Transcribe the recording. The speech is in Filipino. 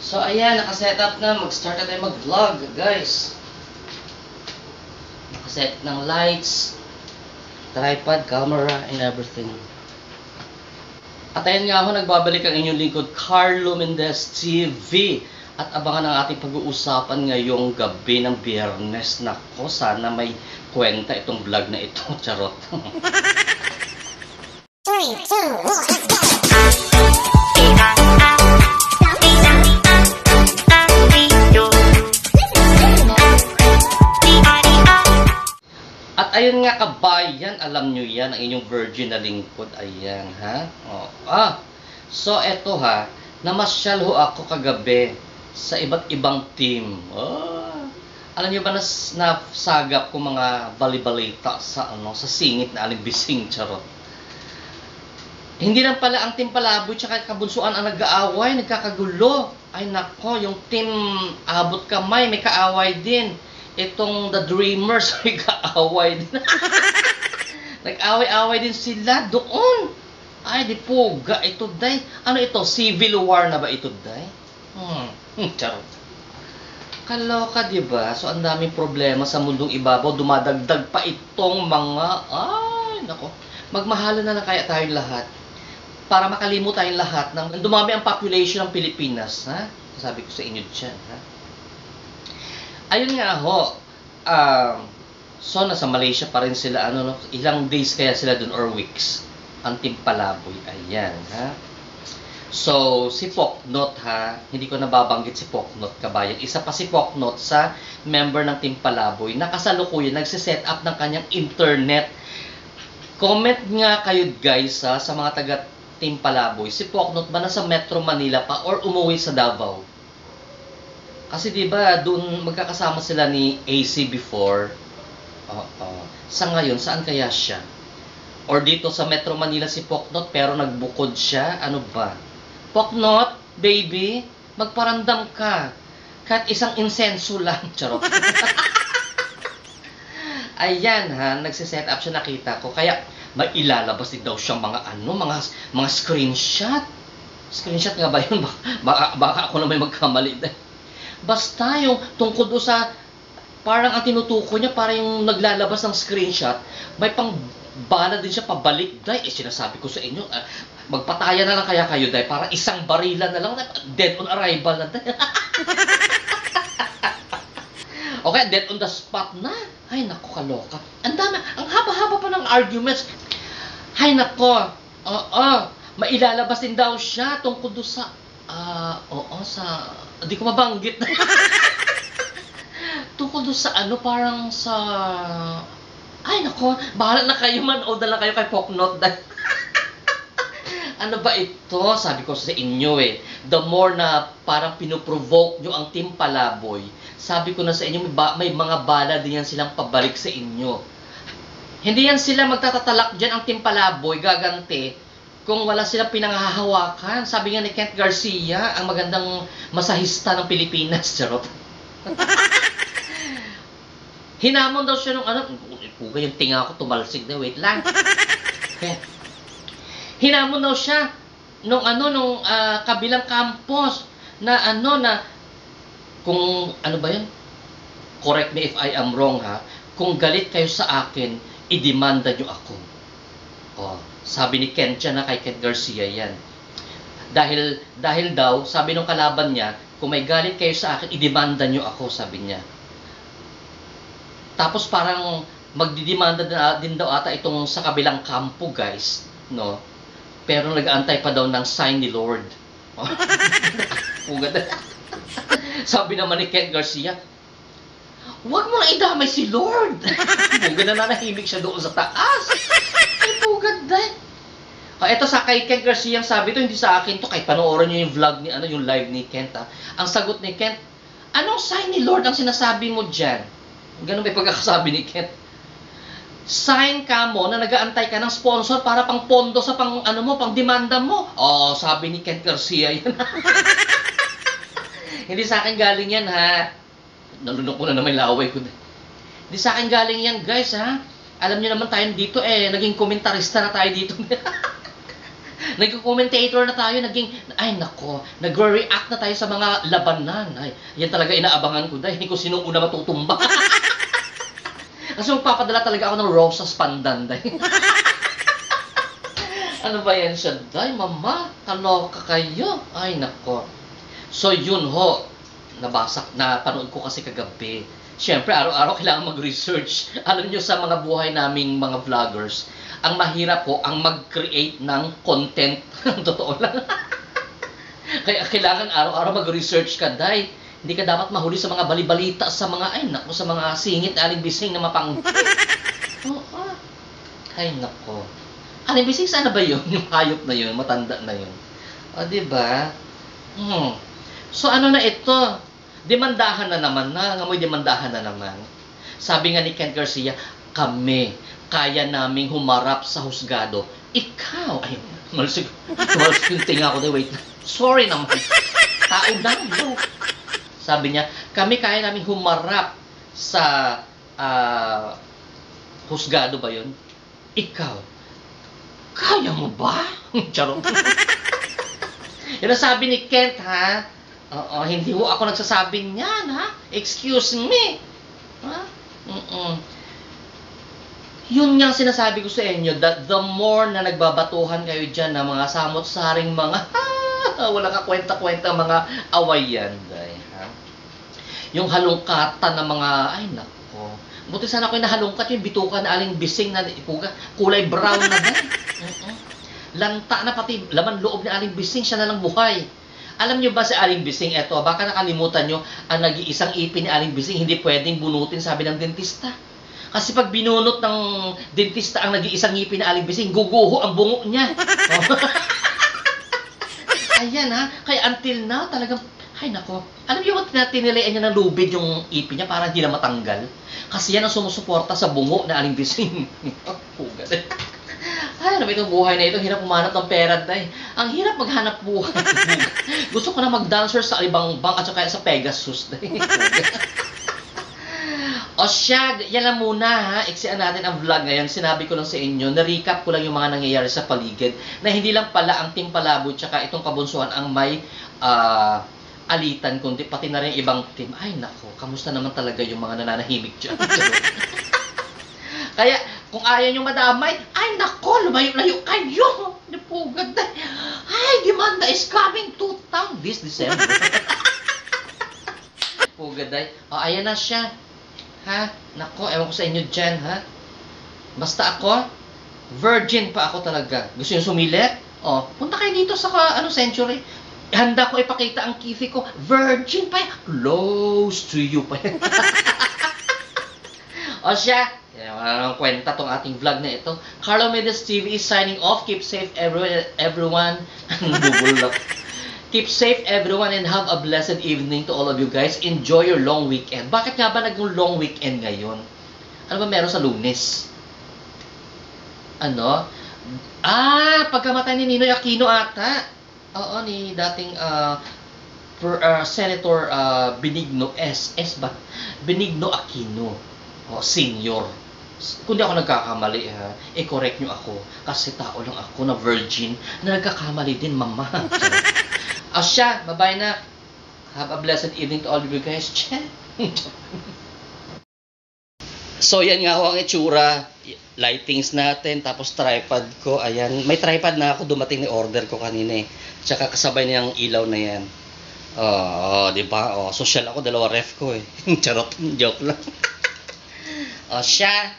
So ayan, nakaset up na. Mag-start na tayo mag-vlog, guys. Nakaset ng lights, tripod, camera, and everything. At ayan nga ako, nagbabalik ang inyong lingkod, Carlo Mendez TV. At abangan ang ating pag-uusapan ngayong gabi ng Biyernes. Nako, sana may kwenta itong vlog na ito. Charot. 3, 2, 1, let's go! At ayun nga kabayan, alam nyo yan, ang inyong virgin na lingkod. Ayan, ha? So eto ha, namasyal ho ako kagabi sa iba't ibang team. Alam nyo ba nasagap ko mga balibalita sa sa singit na alimbising, charot. Hindi lang pala ang team Palaboy tsaka Kabunsuan ang nag-aaway, nagkakagulo. Ay nako, yung team Abot Kamay may kaaway din. Itong The Dreamers may kaaway din. Nag-away-away din sila doon. Ay, di puga ito, day. Ano ito? Civil War na ba ito, day? Charot. Kaloka, di ba? So, ang daming problema sa mundong ibabaw. Dumadagdag pa itong mga... Ay, nako. Magmahalan na lang kaya tayong lahat. Para makalimot tayong lahat ng dumami ang population ng Pilipinas, ha? Sabi ko sa inyo dyan, ha? Ayun nga ho, so nasa Malaysia pa rin sila, ilang days kaya sila dun or weeks, ang Team Palaboy, ayan, ha. So, si Poknot, ha, hindi ko nababanggit si Poknot, kabayan, isa pa si Poknot sa member ng Team Palaboy, nakasalukuyan, nagsiset up ng kanyang internet. Comment nga kayo guys, ha, sa mga taga Team Palaboy, si Poknot ba nasa Metro Manila pa or umuwi sa Davao? Kasi diba, doon magkakasama sila ni AC before. Sa ngayon, saan kaya siya? Or dito sa Metro Manila si Poknot, pero nagbukod siya? Ano ba? Poknot, baby, magparandam ka. Kahit isang insenso lang. Charot. Ayan ha, nagsiset up siya, nakita ko. Kaya, mailalabas din daw siyang mga mga screenshot. Screenshot nga ba yun? Baka ako na may magkamali din. Basta yung tungkol doon sa, parang ang tinutuko niya, parang yung naglalabas ng screenshot, may pang bala din siya pabalik, day. Sinasabi ko sa inyo, magpataya na lang kaya kayo, day. Parang isang barilan na lang, dead on arrival na, day. Okay, dead on the spot na. Ay, nako, kaloka. Ang dami, ang haba-haba pa ng arguments. Ay, nako, mailalabas din daw siya tungkol doon sa, hindi ko mabanggit. Tungkol doon sa parang sa... Ay, nako, bahala na kayo, manood na lang kayo kay Poknot. Ano ba ito? Sabi ko sa inyo the more na parang pinoprovoke nyo ang Team Palaboy, sabi ko na sa inyo, may mga bala din yan silang pabalik sa inyo. Hindi yan sila magtatatalak dyan ang Team Palaboy, gaganti, kung wala silang pinanghahawakan. Sabi nga ni Kent Garcia, ang magandang masahista ng Pilipinas. Charot. Hinamon daw siya nung puga yung tinga ko tumalsig na, wait lang. Okay. Hinamon daw siya nung kabilang campus na kung ba yun? Correct me if I am wrong, ha. Kung galit kayo sa akin, idemanda nyo ako. Sabi ni Kent na kay Kent Garcia yan. Dahil daw, sabi nung kalaban niya, kung may galit kayo sa akin, idemanda nyo ako, sabi niya. Tapos parang magdidemanda din daw ata itong sa kabilang kampo, guys, no? Pero nag-aantay pa daw ng sign ni Lord. Sabi naman ni Kent Garcia, huwag mo na idamay si Lord. Puga na nanahimik siya doon sa taas. Ay, pugad din. Ito sa kay Kent Garcia, sabi to, hindi sa akin to. Kahit panoorin nyo yung vlog ni, yung live ni Kent, ha. Ang sagot ni Kent, anong sign ni Lord ang sinasabi mo dyan? Ganun ba yung pagkakasabi ni Kent? Sign ka mo na nag-aantay ka ng sponsor para pang pondo sa pang demanda mo. Sabi ni Kent Garcia yan. Hindi sa akin galing yan, ha. Nalunok ko na naman laway ko. Hindi sa akin galing yan, guys, ha. Alam niyo naman tayo dito, naging komentarista na tayo dito. Nag-commentator na tayo, ay nako, nagre-react na tayo sa mga labanan. Ay, yan talaga inaabangan ko, dahil kung sino una matutumba. Kasi magpapadala talaga ako ng rosas pandan, dahil. Ano ba yan siya, dahil mama, kaloka kayo. Ay nako. So yun ho, napanood ko kasi kagabi. Siyempre, araw-araw kailangan mag-research. Alam nyo, sa mga buhay naming mga vloggers, ang mahirap po ang mag-create ng content. Totoo lang. Kaya kailangan araw-araw mag-research ka, dahil hindi ka dapat mahuli sa mga balibalita, sa mga, ay nako, sa mga singit, aling-bising na mapang... Oo. Ay nako. Aling-bising, sana ba yun? Yung hayop na yun, matanda na yun. O, diba? So, ano na ito? Demandahan na naman, nangangamoy demandahan na naman. Sabi nga ni Ken Garcia, kami, kaya naming humarap sa husgado. Ikaw, ay, malusig yung tinga ko, wait, sorry naman, tao lang, bro. Sabi niya, kami kaya naming humarap sa husgado ba yun? Ikaw, kaya mo ba? Charot. Yan ang sabi ni Kent, ha? Oo, hindi ho ako nagsasabi niyan, ha? Excuse me. Ha? Yun nga sinasabi ko sa inyo, that the more na nagbabatuhan kayo dyan ng mga samot-saring mga, wala ka kwenta-kwenta mga awayan, dahil, ha? Yung halungkatan ng mga, ay nako, buti sana ako'y nahalungkat yung bituka na aling-bising na kulay brown na dahil. Lanta na pati laman loob ni aling-bising, siya na lang buhay. Alam nyo ba si aling-bising, eto, baka nakalimutan nyo, ang nag-iisang ipin ni aling-bising, hindi pwedeng bunutin, sabi ng dentista. Kasi pag binunot ng dentista ang nag-iisang ipin ni aling-bising, guguho ang bungo niya. Ayan, ha? Kaya until now, talagang, ay nako, alam nyo ba tinilian niya ng lubid yung ipin niya para hindi na matanggal? Kasi yan ang sumusuporta sa bungo na aling-bising. Pugat. Ay, ano ba itong buhay na ito? Hirap umanap ng pera, dahil. Ang hirap maghanap buhay. Gusto ko na mag-dancer sa ibang bank at saka sa Pegasus, dahil. O siya, yan lang muna, ha. Iksian natin ang vlog ngayon. Sinabi ko lang sa inyo, na-recap ko lang yung mga nangyayari sa paligid, na hindi lang pala ang Team Palabo tsaka itong Kabunsuhan ang may alitan, kundi pati na rin ibang team. Ay, nako, kamusta naman talaga yung mga nananahimik dyan? Kaya, kung ayaw nyo madamay, ay nako, lumayo-layo kayo. Napugad na. Ay, demanda is coming to town this December. Pugad na. O, ayan na siya. Ha? Nako, ewan ko sa inyo dyan, ha? Basta ako, virgin pa ako talaga. Gusto nyo sumilit? O, punta kayo dito sa Century. Handa ko ipakita ang kifi ko. Virgin pa yan. Close to you pa yan. O siya, wala nang kwenta tong ating vlog na ito. Carlo Medes TV is signing off. Keep safe everyone. Bubulap. Keep safe everyone and have a blessed evening to all of you guys. Enjoy your long weekend. Bakit nga ba nag-long weekend ngayon? Ano ba meron sa Lunes? Ano? Pagkamatay ni Ninoy Aquino ata. Oo, ni dating Senator Benigno ba? Benigno Aquino. Senior. Kung di ako nagkakamali, i-correct nyo ako. Kasi tao lang ako na virgin na nagkakamali din, mama. Siya, bye-bye na. Have a blessed evening to all of you guys. So, yan nga ho ang itsura. Lightings natin, tapos tripod ko. Ayan, may tripod na ako, dumating ni order ko kanina eh. Tsaka kasabay niyang ilaw na yan. Diba? Social ako, 2 ref ko eh. Charot, joke lang. Siya.